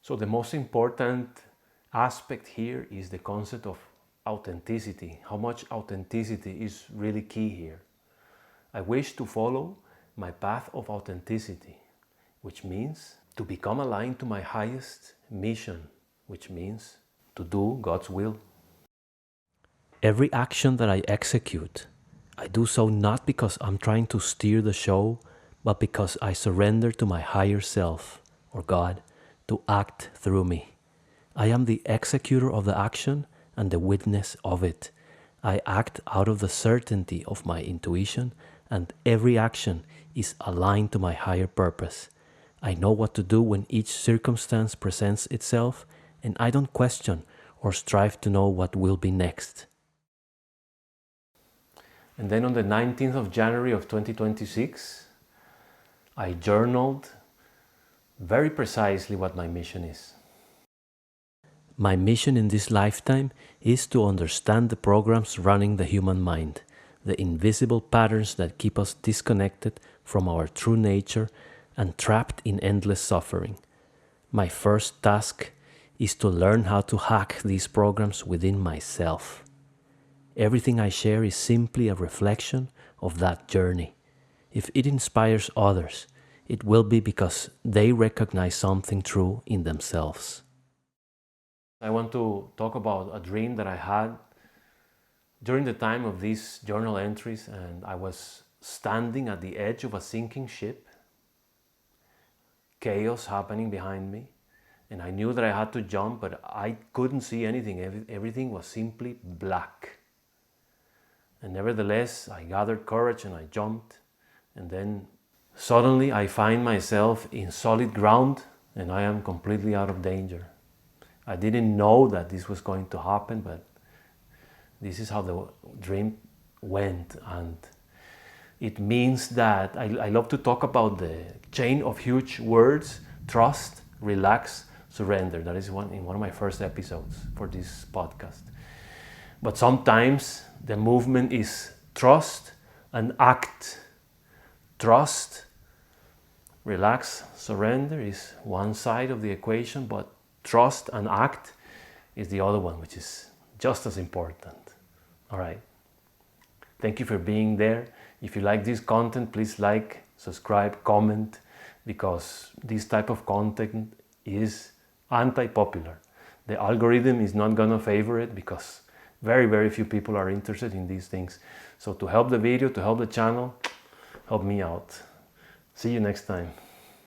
So the most important aspect here is the concept of authenticity. How much authenticity is really key here. I wish to follow my path of authenticity, which means to become aligned to my highest mission, which means to do God's will. Every action that I execute, I do so not because I'm trying to steer the show, but because I surrender to my higher self, or God, to act through me. I am the executor of the action and the witness of it. I act out of the certainty of my intuition, and every action is aligned to my higher purpose. I know what to do when each circumstance presents itself, and I don't question or strive to know what will be next. And then on the 19th of January of 2026, I journaled very precisely what my mission is. My mission in this lifetime is to understand the programs running the human mind, the invisible patterns that keep us disconnected from our true nature and trapped in endless suffering. My first task is to learn how to hack these programs within myself. Everything I share is simply a reflection of that journey. If it inspires others, it will be because they recognize something true in themselves. I want to talk about a dream that I had during the time of these journal entries, and I was standing at the edge of a sinking ship, chaos happening behind me, and I knew that I had to jump, but I couldn't see anything. Everything was simply black. And nevertheless, I gathered courage and I jumped, and then suddenly I find myself in solid ground and I am completely out of danger. I didn't know that this was going to happen, but this is how the dream went. And it means that I love to talk about the chain of huge words: trust, relax, surrender. That is in one of my first episodes for this podcast. But sometimes the movement is trust and act. Trust, relax, surrender is one side of the equation, but trust and act is the other one, which is just as important. All right. Thank you for being there. If you like this content, please like, subscribe, comment, because this type of content is anti-popular. The algorithm is not gonna favor it because very, very few people are interested in these things. So to help the video, to help the channel, help me out. See you next time.